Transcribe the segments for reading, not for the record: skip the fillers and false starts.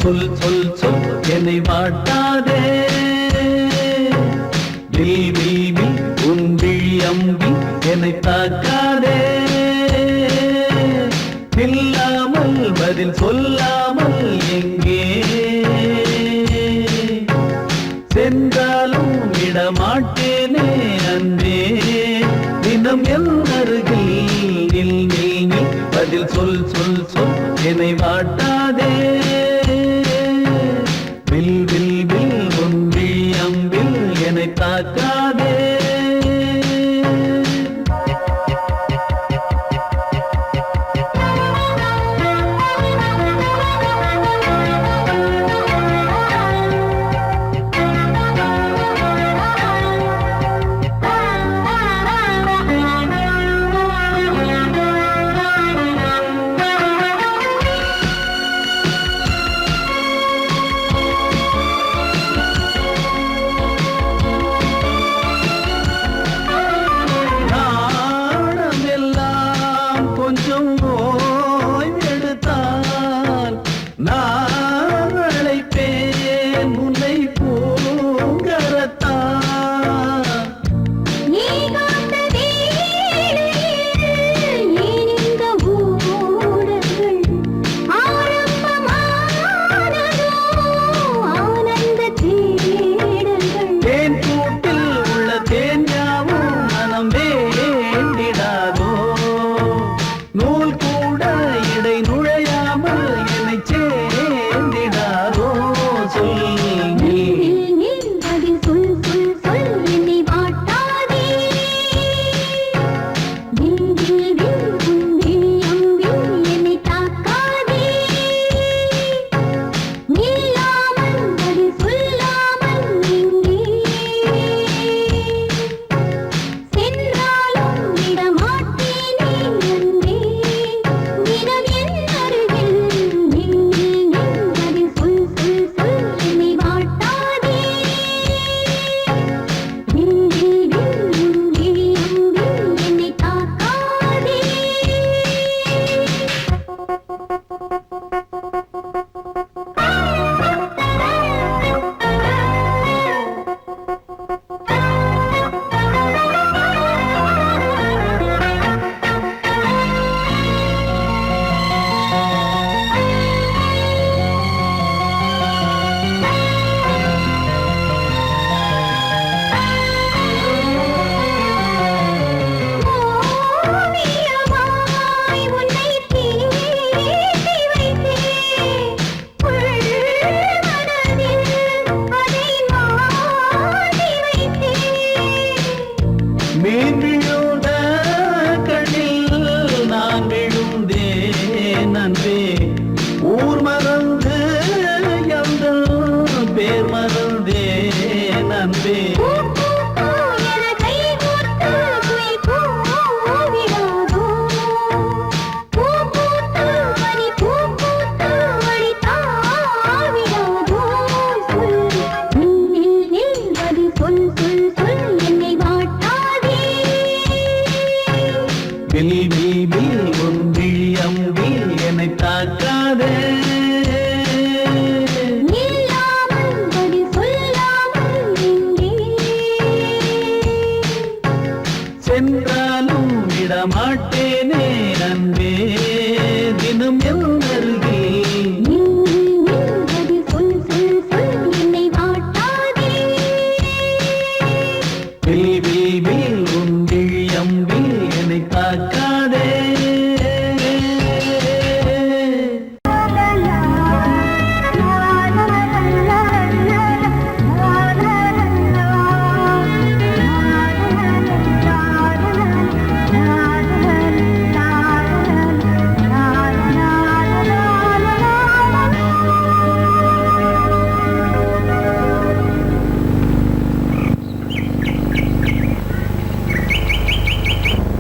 சொல் சொல் சொல் என்னை வாட்டாதே. வில் வில் வில் உன் விழி அம்பி என்னை தாக்காதே. இல்லாமல் பதில் சொல்லாமல் எங்கே சென்றாலும் விடமாட்டேனே அன்பே. தினம் என் அருகில் நில் நில் நில் பதில் சொல் சொல் சொல் என்னை வாட்டாதே. வில் வில் வில் உன் விழி அம்பில் என்னை தாக்காதே.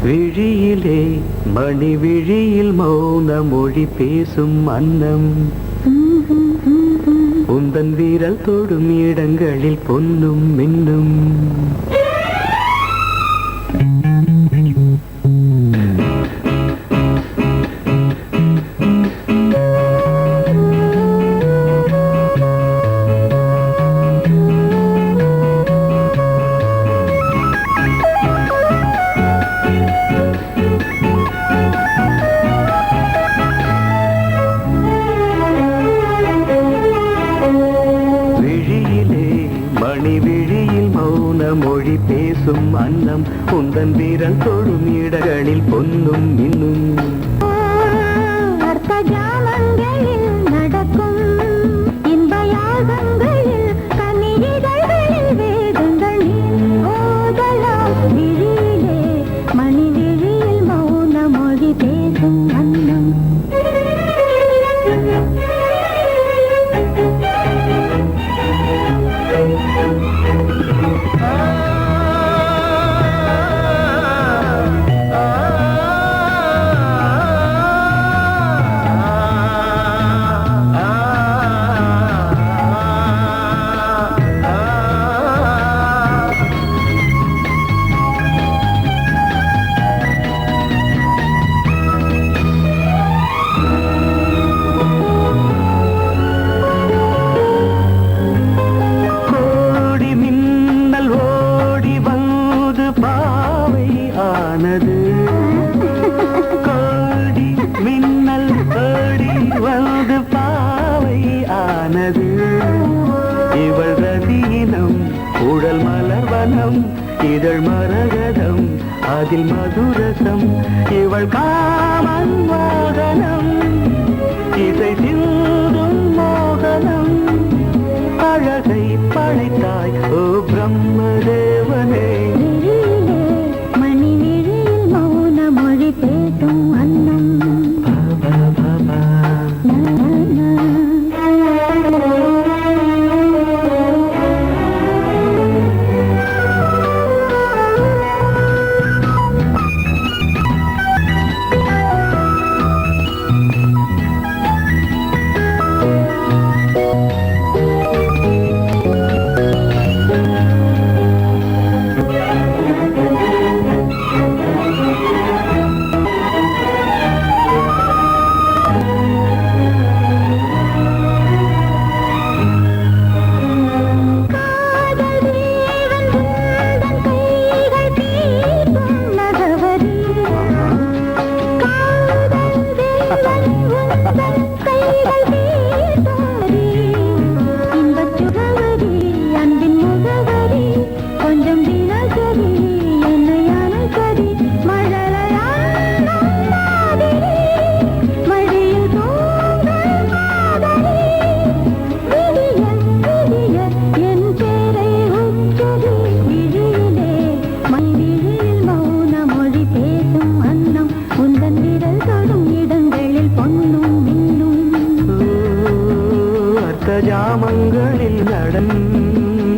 விழியிலே மணி விழியில் மௌன மொழி பேசும் அன்னம் உந்தன் வீரல் தொடும் இடங்களில் பொன்னும் மின்னும் விழியில் மௌன மொழி பேசும் அன்னம் உந்தன் வீரல் தொடும் இடங்களில் பொன்னும் இன்னும் அர்த்த ஜாமங்களில் நடக்கும் இன்ப யாகங்களில் கனிதழ்களில் வேதங்கள் ஓதலாம் விழியிலே மணி விழியில் மௌன மொழி பேசும் அன்னம் பாவை ஆனது கோடி மின்னல் ஓடி வந்து பாவை ஆனது இவள் ரதீனம் உடல் மலர்வனம் இதழ் மரகதம் அதில் மதுரசம் இவள் காமன் மோகனம் இசை சிந்தும் மோகனம் அழகை படைத்தாய் ஓ பிரம்மதேவனே பேசும் அன்னம் ஜாமங்களில் நடன்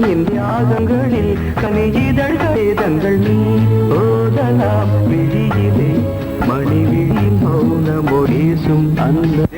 இந்தியாகங்களில் கனியிதழ் வேதங்கள் நீ ஓதலாம் விழியிலே மணி விழியில் மௌன மொழிசும் அந்த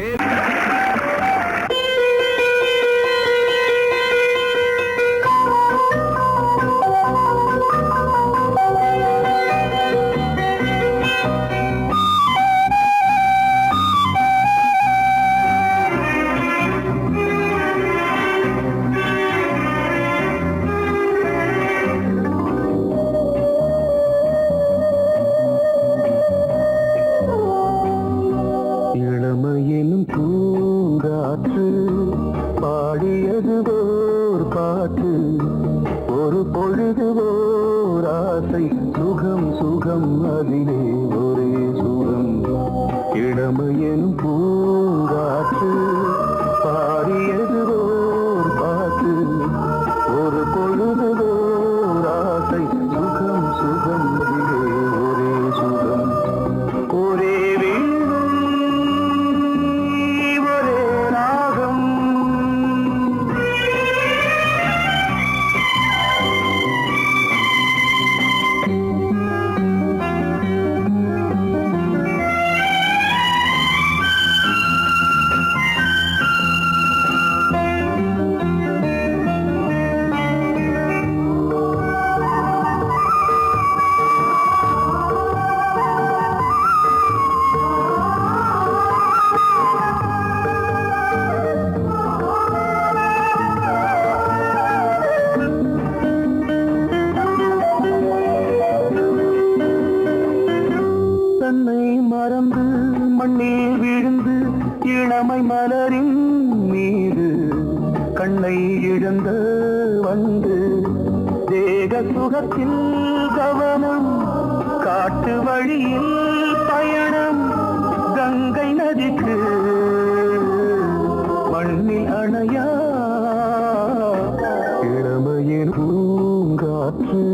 இளமையெனும் பூங்காற்று பாடியது ஓர் பாட்டு ஒரு பொழுது ஓர் ஆசை சுகம் சுகம் அதிலே ஒரே சுகம் இளமையெனும் பூங்காற்று பாடியது ஓர் பாட்டு ஒரு பொழுது ஓர் ஆசை சுகம் சுகம் அதிலே ஒரே சுகம் ஒரே சுகத்தில் கவனம் காட்டு வழியில் பயணம் கங்கை நதிக்கு மண்ணில் அணையா இளமையின் பூங்காற்று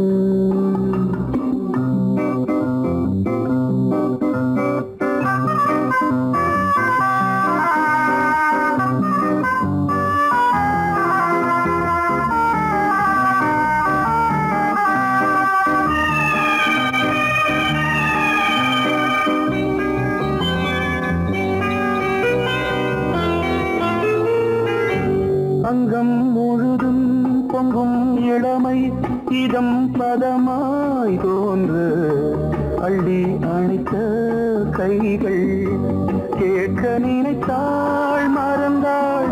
அங்கம் முழுதும் பொங்கும் இளமை இதம் பதமாய் தோன்று அள்ளி அணைத்த கைகள் கேட்க நினைத்தாள் மறந்தாள்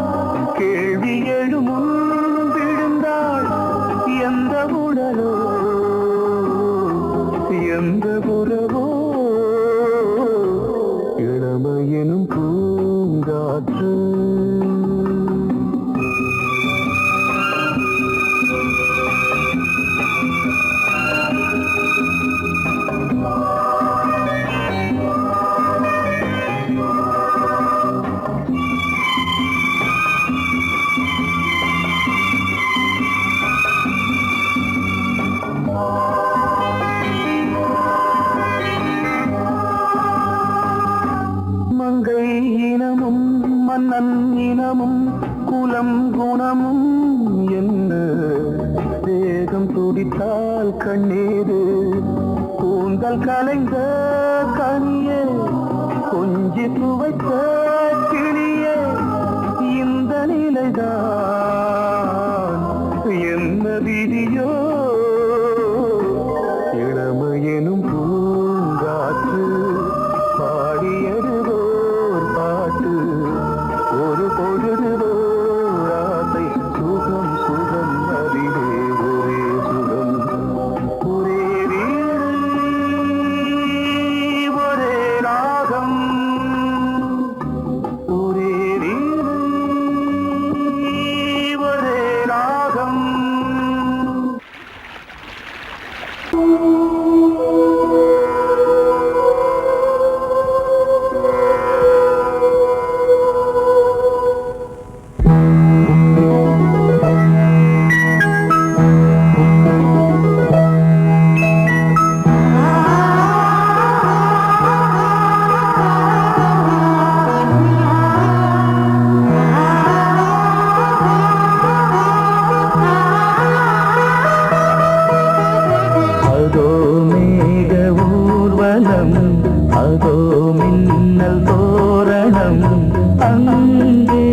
கேள்வி எழுமுன் விழுந்தாள் எந்த உடலோ எந்த புறவோ இளமையெனும் பூங்காற்று மங்கை இனமும் மன்னன் இனமும் குலம் குணமும் என்ன வேகம் துடித்தால் கண்ணீரு கூந்தல் கலைந்த கனியே கொஞ்சி துவைத்த கிளியே இந்த நிலைதான் என்ன விதியோ இளமையெனும் பூங்காற்று பாடியதுவோர் பாட்டு ஒரு பொழுதுவோர் ஆசை சுகம் சுகம் அதிலே ஒரே சுகம் ஒரே வீடு ஒரே ராகம் ஒரே வீடு ஒரே ராகம் அதோ மேக ஊர்வலம் அதோ மின்னல் தோரணம் அங்கே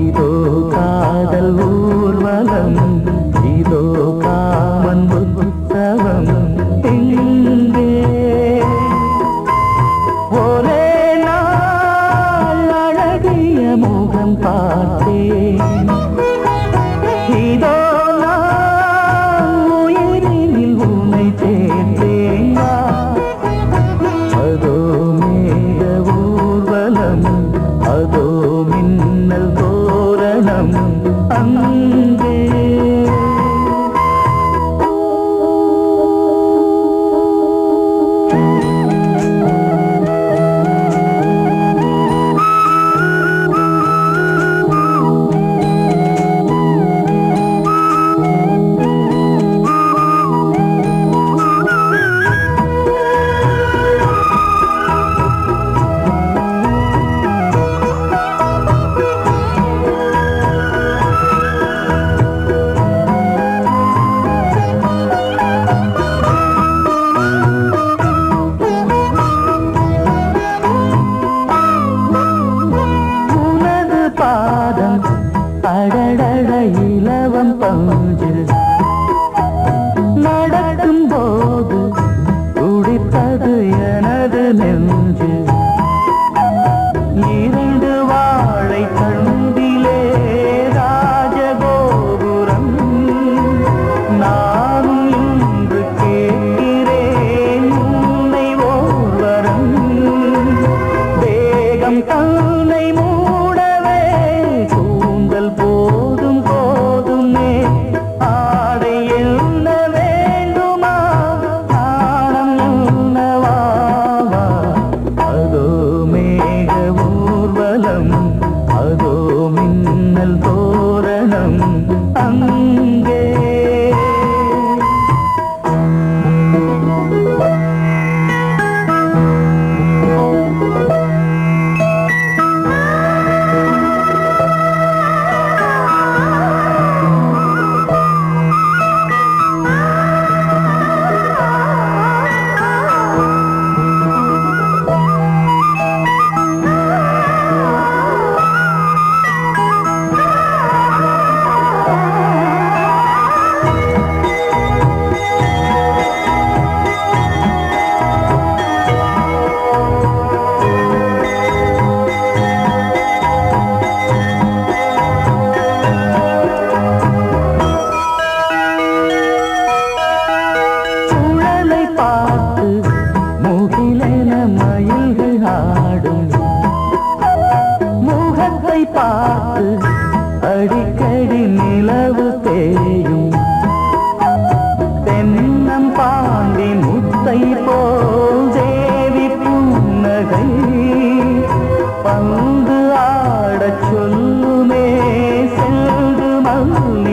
இதோ காதல் ஊர்வலம் இதோ காமன் உற்சவம் எங்கே ஒரே நாள் அழகிய முகம் பார்த்தேன் இதோ அதோ மேக ஊர்வலம் அதோ மின்னல் தோரணம் அங்கே அடடட இலவம் பஞ்சு நடக்கும் போது துடித்தது எனது நெஞ்சு இரண்டு வாழை கண்டிலே ராஜகோபுரம் நானும் இன்று கேட்கிறேன் உன்னை ஓர்வரம் வேகம் தன்னை மூடவே கூந்தல் போதும் போதுமே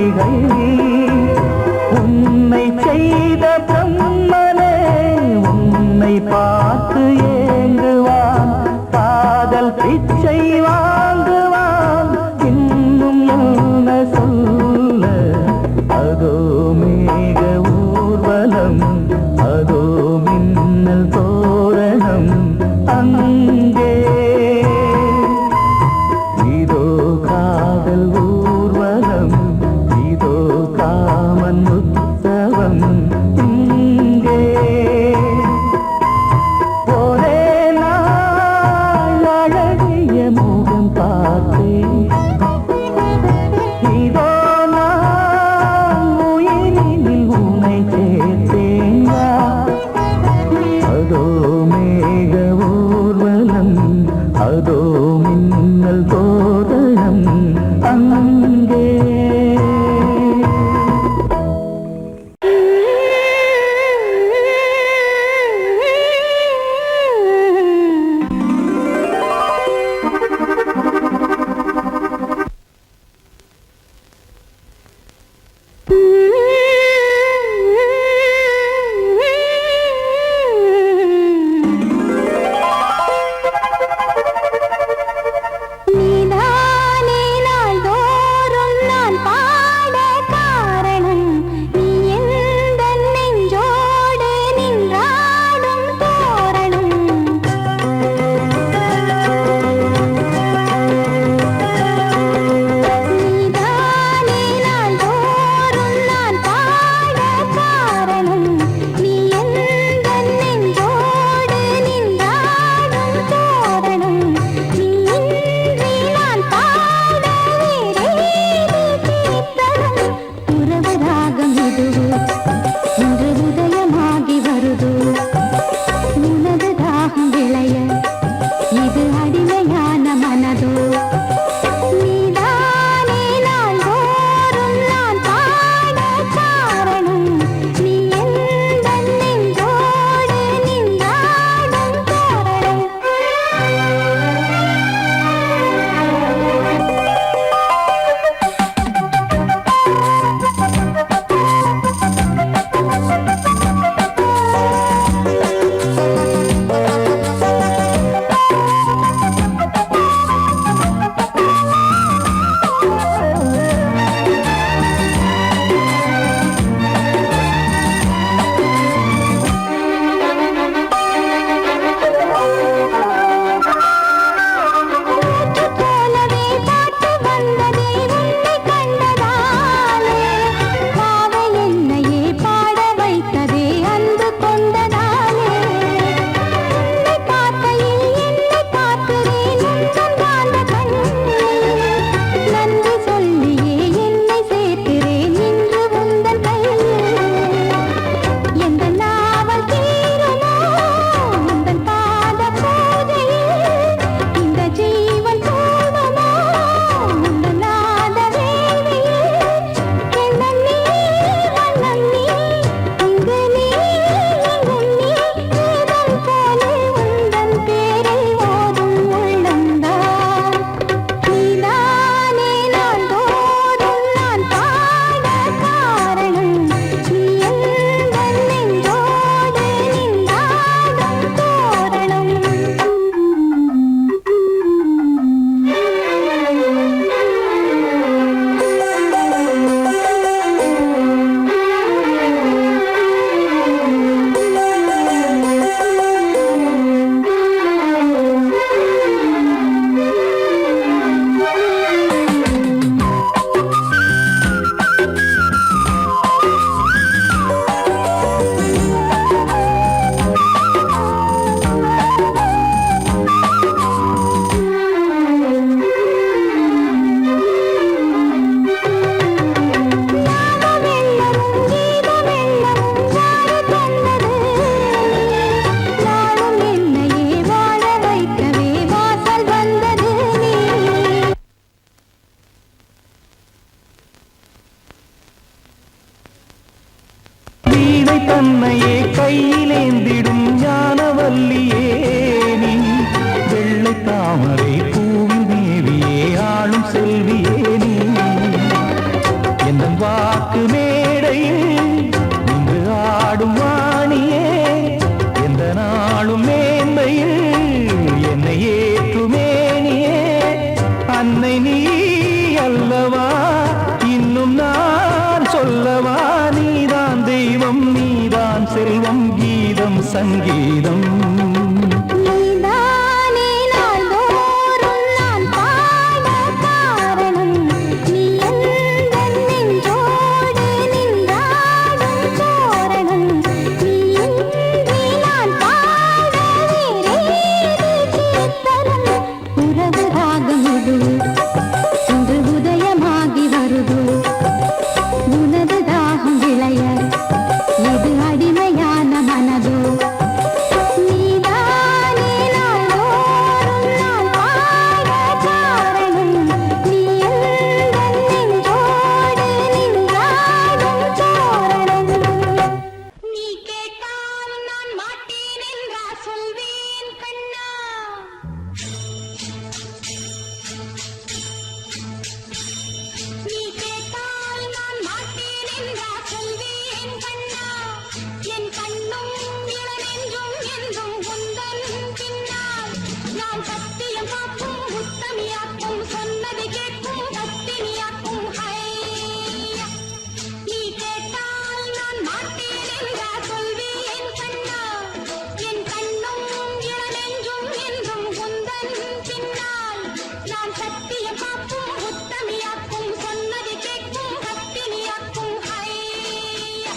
பொய்கை உன்னை செய்த பிரம்மனே உன்னை பார்த்து ஏங்குவான் காதல் பிச்சை வாங்குவான் இன்னும் என்ன சொல்ல அதோ மேக ஊர்வலம் அதோ மின்னல் தோரணம் அங்கே இதோ காதல் ஊர்வலம் இதோ காமன் உற்சவம் இங்கே ஒரே நாள் அழகிய முகம் பார்த்தேன் இதோ நான் உயிரினில் உன்னை சேர்த்தேன் அதோ மேக ஊர்வலம் அதோ மின்னல் தோரணம் அங்கே நீதானே நாள்தோறும் நான் பாட காரணம் நீ எந்தன் நெஞ்சோடு நின்றாடும் தோரணம் நீதானே நாள்தோறும் நான் பாட காரணம் நீ எந்தன் நெஞ்சோடு நின்றாடும் தோரணம் நீ இன்றி நான் பாட வேறேது கீர்த்தனம் உறவு ராகம் இதுவோ இன்று உதயமாகி வருதோ உனது தாகம் விளைய இது அடிமையான மனதோ நீதானே நாள்தோறும் நான் பாட காரணம் நீ எந்தன் நெஞ்சோடு நின்றாடும் தோரணம் போலவே பாட்டு வந்ததே உன்னை கண்டதாலே பாவை என்னையே பாட வைத்ததே அன்பு கொண்டதாலே உன்னை பார்க்கையில் என்னை பார்க்கிறேன் உந்தன் காந்த கண்ணில் நன்றி சொல்லியே என்னை சேர்க்கிறேன் இன்று உந்தன் கையில் எந்த நாவல் தீருமோ உந்தன் பாத பூஜையில் இந்த ஜீவன் போகுமோ உந்தன் நாத வேள்வியில் எண்ணம் நீ வண்ணம் நீ இங்கு நீ எங்கும் நீ வேதம் போலே உந்தன் பேரை ஓதும் உள்ளம்தான் நீதானே நாள்தோறும் நான் பாட காரணம் நீ எந்தன் நெஞ்சோடு நின்றாடும் தோரணம் தன்னையே கையிலேந்திடும் ஞானவல்லியே நீ வெள்ளை தாமரை பூவின் தேவியே ஆளும் செல்வியே நீ எந்த உந்தன் வாக்கு மேடையில் இன்று ஆடும் வாணியே எந்த நாளும் மேன்மையில் என்னை ஏற்றுமேனியே அன்னை நீ அல்லவா இன்னும் நான் சொல்லவா நீதான் தெய்வம் நீதான் செல்வம் கீதம் சங்கீதம் நீதானே நாள்தோறும் நான் பாட காரணம் நீ எந்தன் நெஞ்சோடு நின்றாடும் தோரணம் நீ இன்றி நான் பாட வேறேது கீர்த்தனம் உறவு ராகம் இது இன்று உதயமாகி வருது உனது தாகம் விளைய இது அடிமையான மனதோ நீதானே நாள்தோறும் நான் பாட காரணம் நீ எந்தன் நெஞ்சோடு நின்றாடும் தோரணம் நீ கேட்டால் நான் மாட்டேன் என்றா சொல்வேன் கண்ணா நீ கேட்டால் நான் மாட்டேன் என்றா சொல்வேன் கண்ணா என் கண்ணும் இளநெஞ்சும் என்றும் உந்தன் பின்னால் நான் சத்தியம் காக்கும் உத்தமியாக்கும் சொன்னதை கேட்கும் பத்தினியாக்கும் ஹையா நீ கேட்டால் நான் மாட்டேன் என்றா சொல்வேன் கண்ணா என் கண்ணும் இளநெஞ்சும் என்றும் உந்தன் பின்னால் நான் சத்தியம் காக்கும் உத்தமியாக்கும் சொன்னதை கேட்கும் பத்தினியாக்கும் ஹையா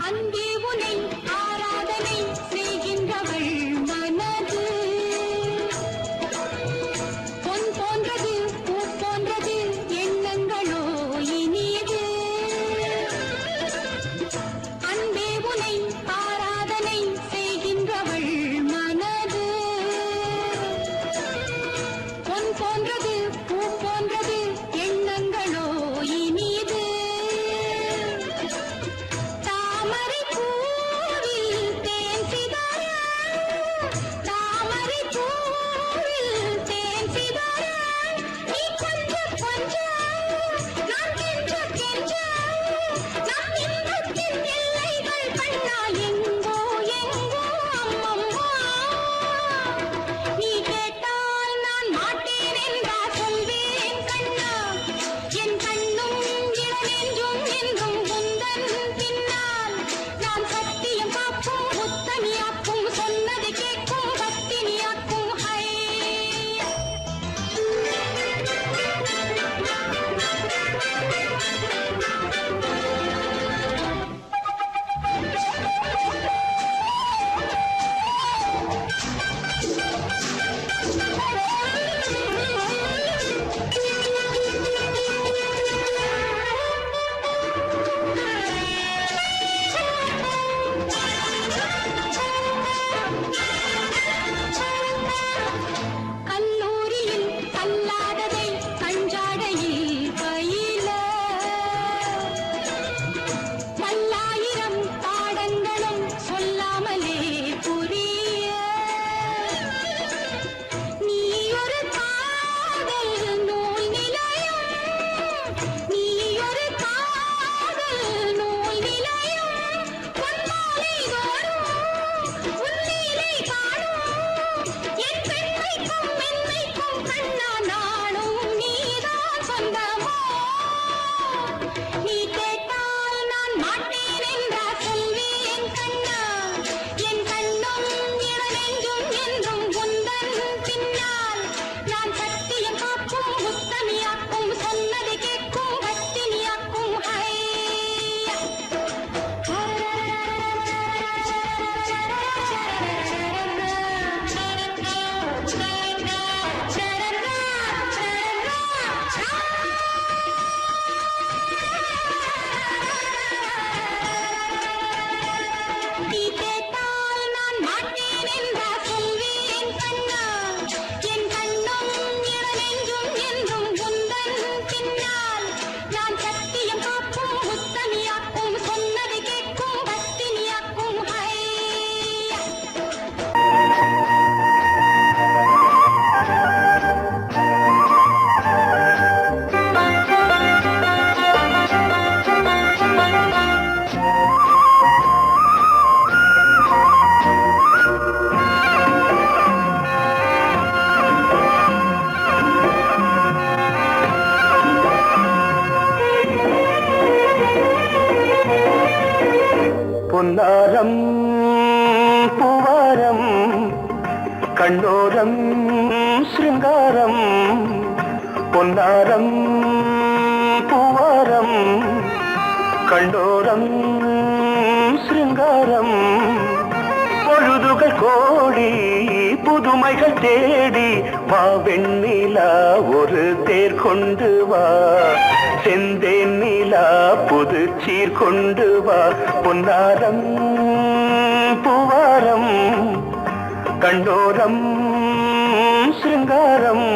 அன்பே உனை ஆராதனை செய்கின்றவள் மனது பொன்னாரம் பூவாரம் கண்ணோரம் சிருங்காரம் பொன்னாரம் பூவாரம் கண்ணோரம் சிருங்காரம் பொழுதுகள் கோடி புதுமைகள் தேடி வா வெண்ணிலா ஒரு தேர் கொண்டு வா செந்தேன் நிலா புது சீர் கொண்டு வா பொன்னாரம் பூவாரம் கண்ணோரம் சிருங்காரம்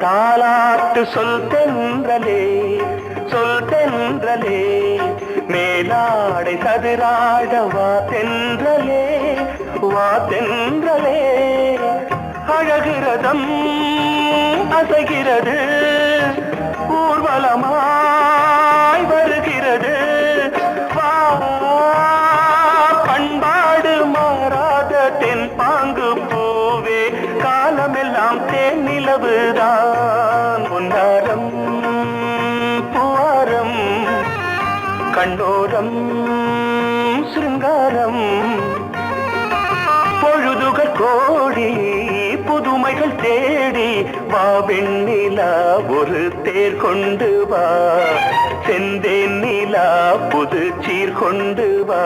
தாலாட்டு சொல் தென்றலே சொல் தென்றலே மேலாடை சதுராட வா தென்றலே வா தென்றலே அழகிறதம் அசைகிறது ஊர்வலமாய் வருகிறது வா பண்பாடு மாறாத தென் பாங்கு பூவே காலமெல்லாம் தேன் நிலவுதான் பொன்னாரம் பூவாரம் கண்ணோரம் சிருங்காரம் பொழுதுகள் கோடி புதுமைகள் தேடி வா வெண்ணிலா ஒரு தேர் கொண்டு வா செந்தேன் நிலா புது சீர் கொண்டு வா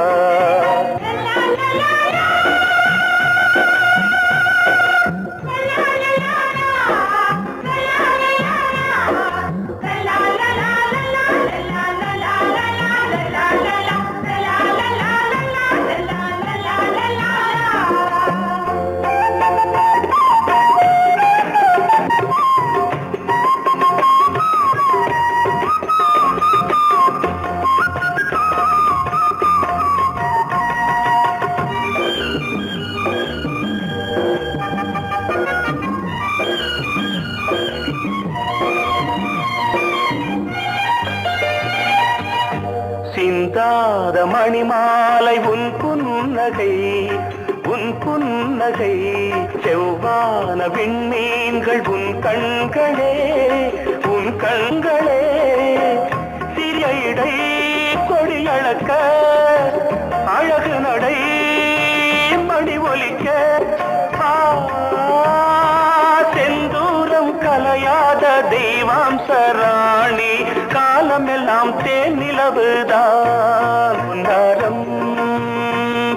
சிந்தாத மணிமாலை உன் புன்னகை உன் புன்னகை செவ்வான விண்மீன்கள் உன் கண்களே உன் கண்களே சிறிய இடை கொடியளக்க அழகு நடை மணி ஒலிக்க செந்தூரம் கலையாத தெய்வாம்சராணி காலமெல்லாம் தேன் நிலவுதான் பொன்னாரம்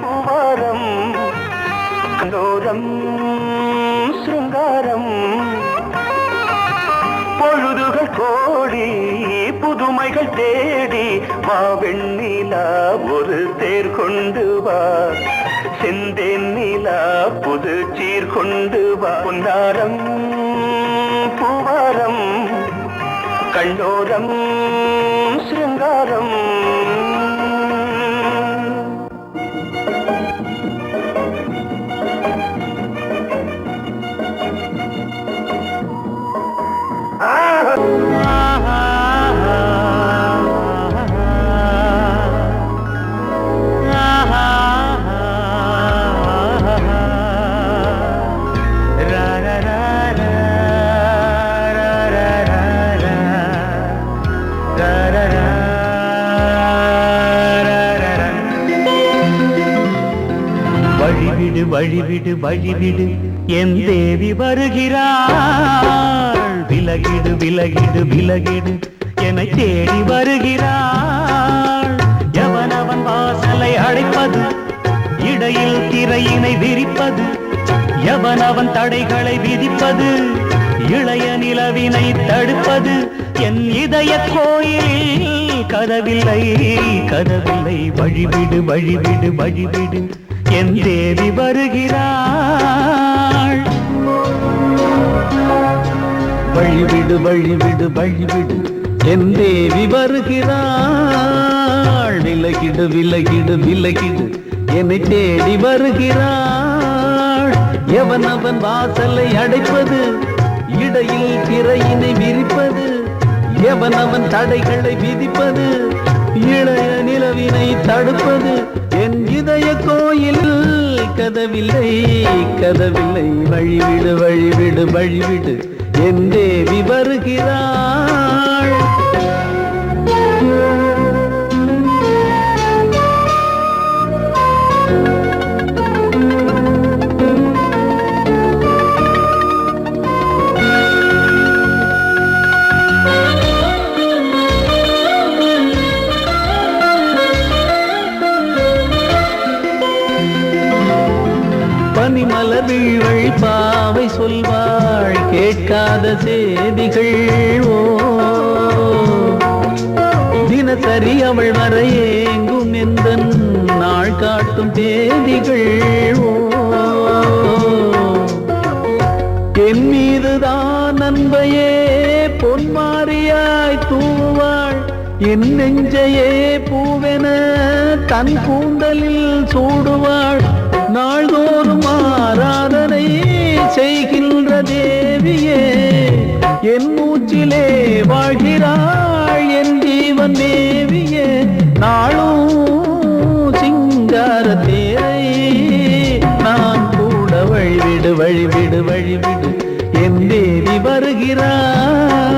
பூவாரம் கண்ணோரம் சிருங்காரம் பொழுதுகள் கோடி புதுமைகள் தேடி வா வெண்ணிலா ஒரு தேர் கொண்டு வா செந்தேன் நிலா புது சீர் கொண்டு வா பொன்னாரம் பூவாரம் கண்ணோரம் சிருங்காரம் வழிவிடு வழிவிடு வழிவிடு என் தேவி வருகிறாள் விலகிடு விலகிடு விலகிடு என்னை தேடி வருகிறாள் எவனவன் வாசலை அழைப்பது இடையில் திரையினை விரிப்பது எவனவன் தடைகளை விதிப்பது இளைய நிலவினை தடுப்பது என் இதய கோயிலில் கதவில்லை கதவில்லை வழிவிடு வழிவிடு வழிவிடு என் தேவி வருகிறாள். வழிவிடு வழிவிடு வழிவிடு என் தேவி வருகிறாள். விலகிடு விலகிடு விலகிடு என்னை தேடி வருகிறாள். எவன் அவன் வாசலை அடைப்பது, இடையில் திரையினை விரிப்பது, எவன் அவன் தடைகளை விதிப்பது, இளைய நிலவினை தடுப்பது, என் இதய கோயில் கதவில்லை கதவில்லை. வழிவிடு வழிவிடு வழிவிடு என் தேவி வருகிறாள். பனிமலர் வீழ்வழி பாவை சொல்வாள் கேட்காத செய்திகள். ஓ தினசரி அவள் வர ஏங்கும் எந்த நாள் காட்டும் தேதிகள். ஓ என் மீதுதான் அன்பையே பொன்மாரியாய் தூவாள். என் நெஞ்சையே பூவென தன் கூந்தலில் சூடுவாள். நாள்தோறும் ஆராதனை செய்கின்ற தேவியே, என் மூச்சிலே வாழ்கிறாள் என் ஜீவன் தேவியே. நாளும் சிங்கார தேரை நான் கூட வழிவிடு வழிவிடு வழிவிடு என் தேவி வருகிறாள்.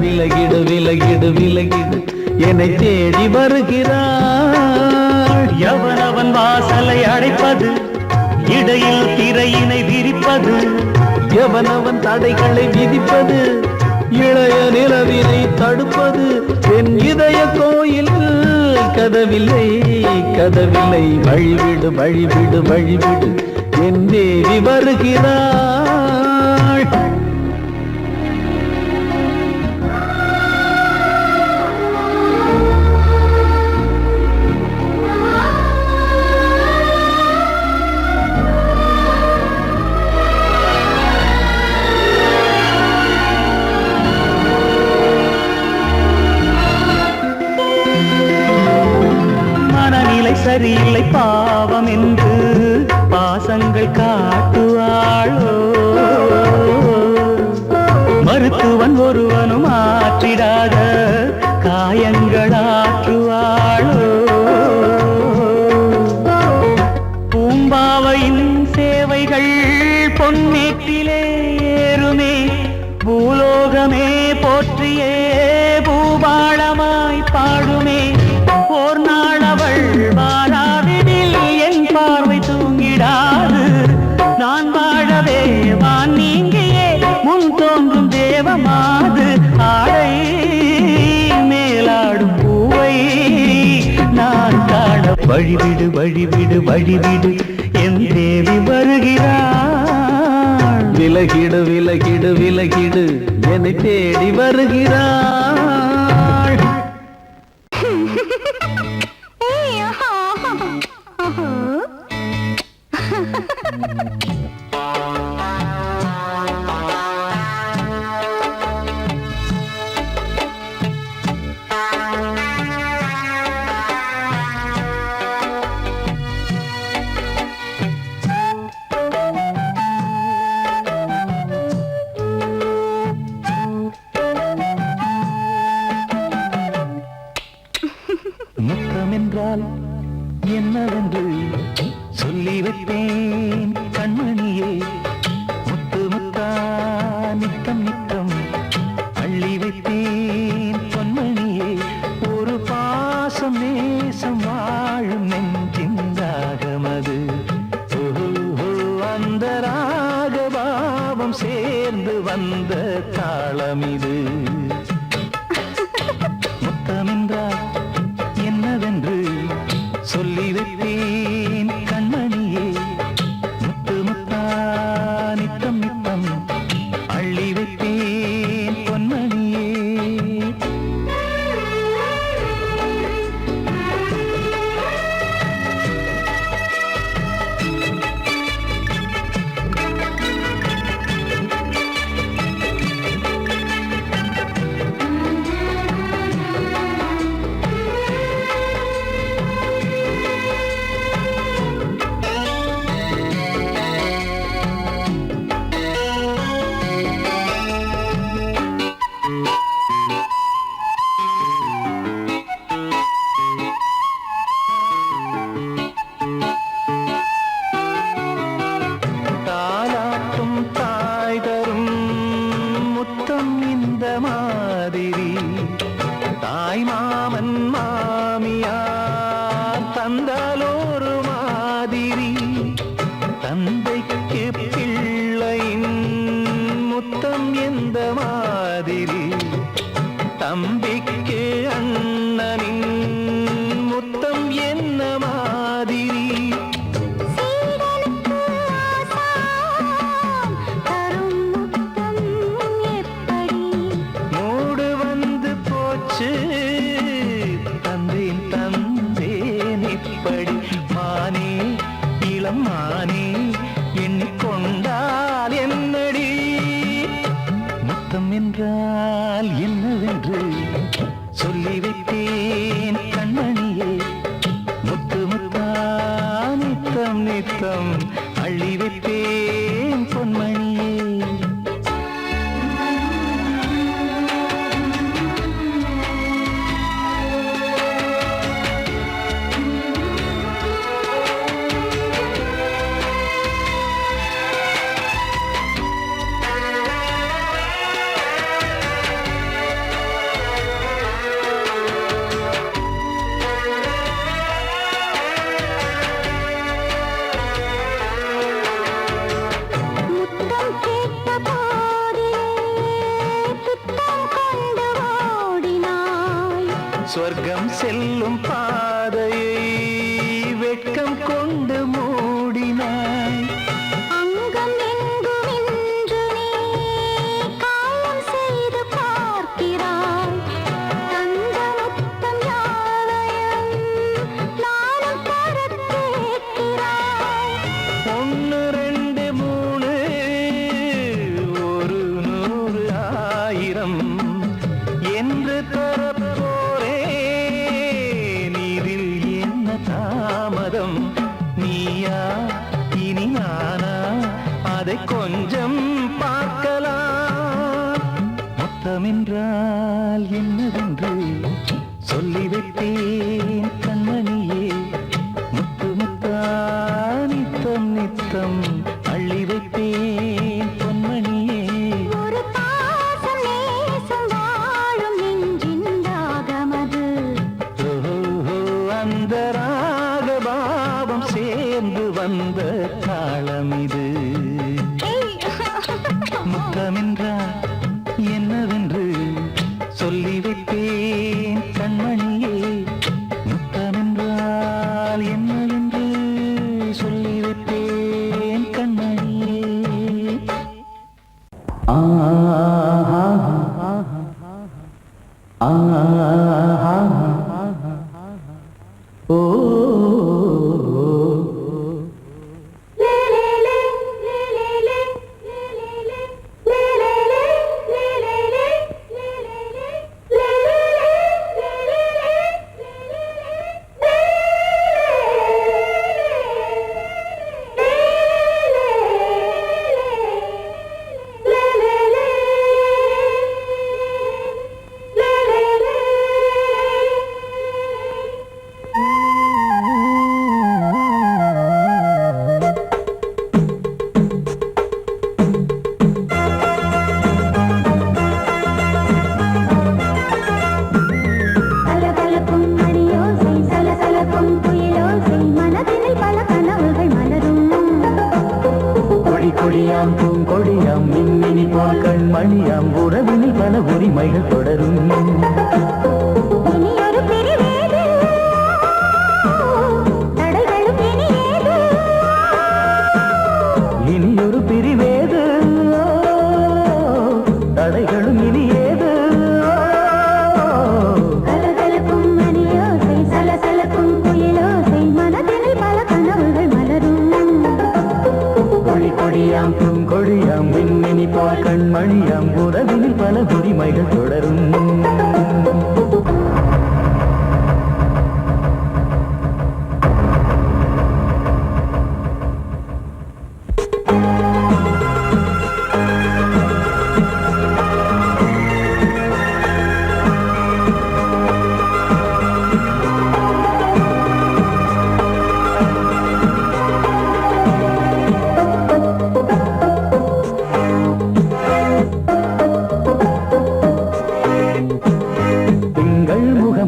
விலகிடு விலகிடு விலகிடு என்னை தேடி வருகிறாள். எவனவன் வாசலை அடைப்பது, இடையில் திரையினை விரிப்பது, எவனவன் தடைகளை விதிப்பது, இளைய நிலவினை தடுப்பது, என் இதய கோயில் கதவில்லை கதவில்லை. வழிவிடு வழிவிடு வழிவிடு என் தேவி வருகிறாள். சரியில்லை பாவம் என்று பாசங்கள் காட்டுவாளோ. மருத்துவன் ஒருவனும் ஆற்றிடாத காயங்களாற்றுவாளோ. பூம்பாவையின் சேவைகள் பொன்னேற்றிலே ஏறுமே, பூலோகமே போற்றியே பூபாளமாய் பாடுமே. ஓர் நாள் அவள் வாராவிடில் என் பார்வை தூங்கிடாது. நான் வாழவே வான் நீங்கியே முன் தோன்றும் தேவமாது. ஆடை மேலாடும் பூவை நான் காண வழிவிடு வழிவிடு வழிவிடு என் தேவி வருகிறாள். விலகிடு விலகிடு விலகிடு என்னை தேடி வருகிறாள். முத்தமென்றால் என்னவென்று சொல்லி வைப்பேன் கண்மணியே. முத்து முத்தா நித்தம் நித்தம் அள்ளி வைப்பேன் பொன்மணியே. ஒரு பாசம் நேசம் வாழும் நெஞ்சின் ராகமது. அந்த ராகபாவம் சேர்ந்து வந்த தாளமிது. முத்தமென்றால் என்னவென்று சொல்லி வைப்பேன் கண்மணியே. முத்து முத்தா நித்தம் நித்தம் அள்ளி வைப்பேன் பொன்மணியே. மாமன் மாமியார் தந்தால் ஒரு மாதிரி, தந்தைக்கு பிள்ளையின் முத்தம் எந்த மாதிரி, தம்பிக்கு அண்ணனின் முத்தம் என்ன மாதிரி. சீடனுக்கு ஆசான் தரும் முத்தம் எப்படி? மூடு வந்து போச்சு தந்தேன் தந்தேன் இப்படி. மானே இளம் மானே எண்ணிக்கொண்டால் என்னடி, முத்தம் என்றால் என்னவென்று சொல்லி வைத்தேன் கண்மணியே. முத்து முத்தா நித்தம் நித்தம் அள்ளி வைத்தேன் பொன்மணியே. முத்தம் கேட்ட போதே துத்தம் கொண்டு ஓடினாய். சொர்க்கம் செல்லும் பாதையை வெட்கம் கொண்டு மூடினாய். அங்கம் எங்கும் இன்று நீ காயம் செய்து பார்க்கிறாய். தந்த முத்தம் யாவையும் நானும் தரக் கேட்கிறாய். ஒன்று ரெண்டு மூணு ஒரு நூறு ஆயிரம் என்று தரப்போரேன். இதில் என்ன தாமதம்? நீயா இனி நானா அதை கொஞ்சம் பார்க்கலாம். மொத்தமென்றால் என்னவென்று சொல்லி வைத்தேன் கண்மணியே. முத்து முத்தா நித்தம் நித்தம் அள்ளி வைத்தேன் பொன்மணியே. ஒரு பாசம் நேசம் வாழும் நெஞ்சின் ராகமது. ஓஹோ, அந்த ராகபாவம் சேர்ந்து வந்த தாளம் இது. முத்தமென்றால் என்னவென்று சொல்லி வைத்தேன் கண்மணியே. முத்தமென்றால் என்னவென்று சொல்லி வைத்தேன் கண்மணியே. ஓ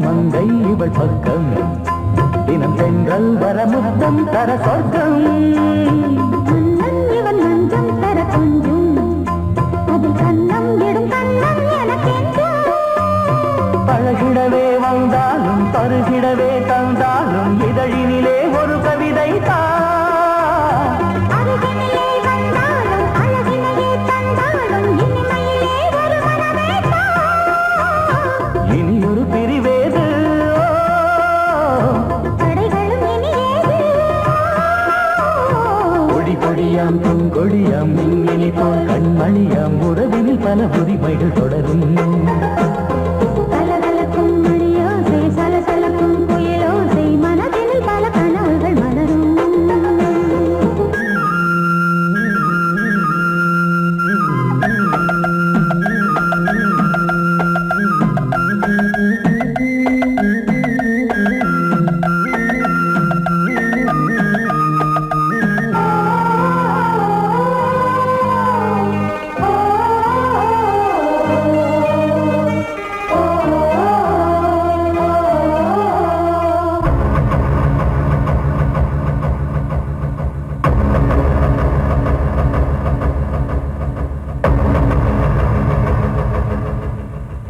மங்கை இவள் பக்கம் தினம் சென்றல் வர முத்தம் தர சொர்க்கம் மன்னன் இவன் மஞ்சம் தர கொஞ்சும் அதில் கண்ணம் இடும் கண்ணம் எனக்கென்றும் பழகிடவே வந்தாலும் பருகிடவே தந்தாலும் இதழினிலே ஒரு கவிதை அருகினிலே வந்தாலும் அழகினையே தந்தாலும் இனிமையிலே ஒரு மனமே இனியொரு பிரிவேது தடைகளும் இனியேது கொடி கொடியாம் பூங்கொடியாம் மின்மினி போல் கண்மணியாம் உறவினில் பல உரிமைகள் தொடரும் கலகலக்கும் மணியோசை சலசலக்கும் குயிலோசை மனதினில் பல கனவுகள் மலரும்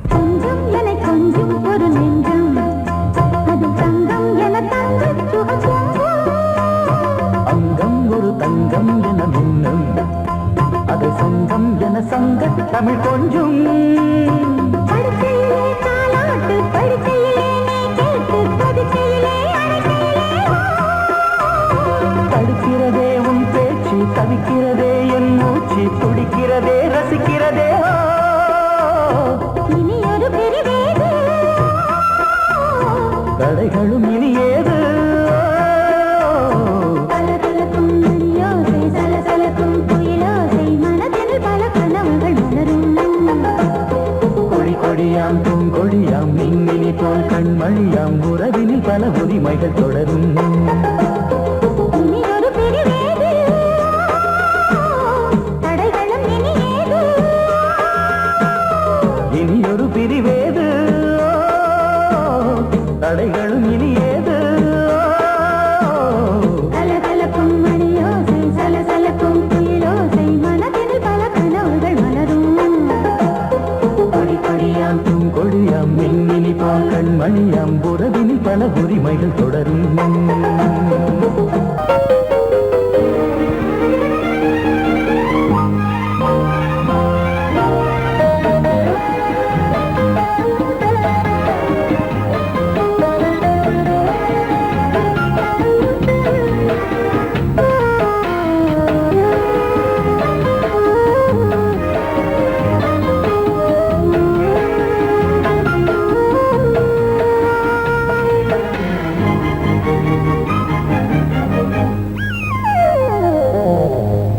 கொஞ்சம் என கொஞ்சம் ஒரு நெஞ்சம் அது தங்கம் என தங்கச் சுகம் அங்கம் ஒரு தங்கம் என மின்னும் அது சங்கம் என சங்க தமிழ் கொஞ்சும் படுக்கையிலே தாலாட்டு படுக்கையிலே நீ கேட்டு படுக்கையிலே அழைக்கையிலே தடுக்கிறதே உன் பேச்சு தவிக்கிறதே என் மூச்சு துடிக்கிறதே ரசிக்கிறதே இனி ஒரு பிரிவேது தடைகளும் இனி ஏது கலகலக்கும் மணியோசை சலசலக்கும் குயிலோசை மனதில் பல கனவுகள் மலரும் கொடி கொடியாம் பூங்கொடியாம் மின்மினி போல் கண்மணியாம் உறவினில் பல உரிமைகள் தொடரும் இனி ஒரு பிரிவேது தடைகளும் இனியேது இனியொரு பிரிவேது தடைகளும் இனி ஏது கலகலக்கும் மணியோசை சலசலக்கும் குயிலோசை மனதில் பல கனவுகள் மலரும் கொடி கொடியாம் பூங்கொடியாம் மின்மினி போல் கண்மணியாம் உறவினில் பல உரிமைகள் தொடரும்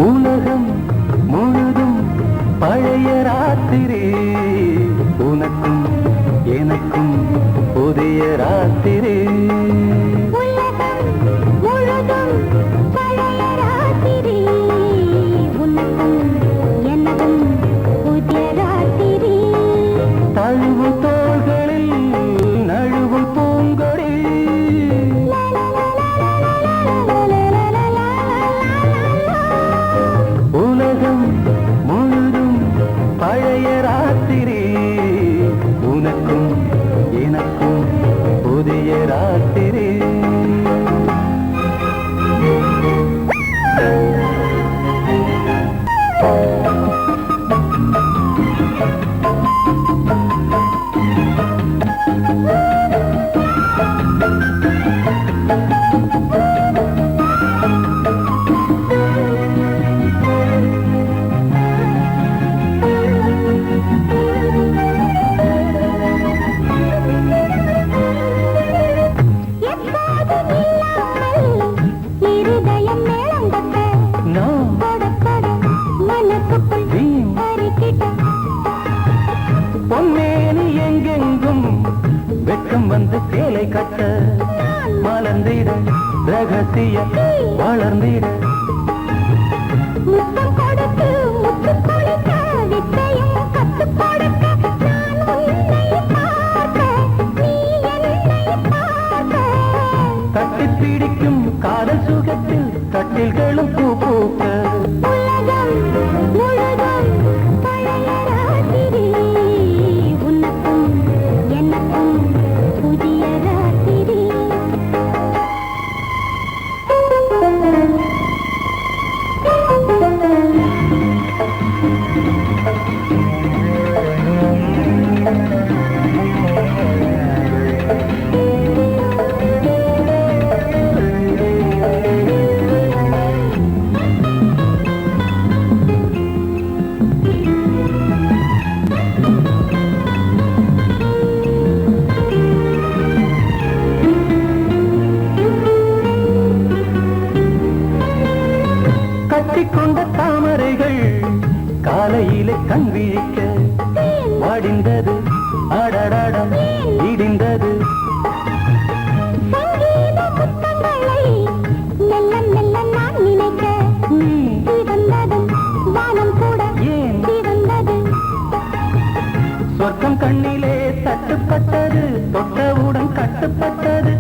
உலகம் முழுதும் பழைய ராத்திரி உனக்கும் எனக்கும் புதிய ராத்திரி உலகம் முழுதும் பழைய ராத்திரி உனக்கும் எனக்கும் புதிய ராத்திரி தழுவு தோள்களில் நழுவு பூங்கொடி உலகம் முழுதும் பழைய ராத்திரி உனக்கும் எனக்கும் புதிய ராத்திரி பொன்னேனி எங்கெங்கும் வெட்கம் வந்து சேலை கட்ட மலர்ந்திட ரகசிய வளர்ந்திட முத்தம் கொடுத்து முத்து கொடுக்க வித்தையும் கத்து கொடுக்க நான் உன்னை பார்க்க நீ என்னை சுகத்தில் கட்டில்களும் பூ பூக்க உலகம் முழுதும் பழைய ராத்திரி உனக்கும் எனக்கும் புதிய ராத்திரி கட்டிக்கொண்ட தாமரைகள் காலையிலே கண் விழிக்க வாடிந்தது ஆடடாடம் இடிந்தது சங்கீத முத்தங்களை மெல்ல மெல்ல நான் நினைக்க சிவந்ததும் வானம் கூட ஏன் சிவந்தது சொர்க்கம் கண்ணிலே தட்டுப்பட்டது தொட்டவுடன் கட்டுப்பட்டது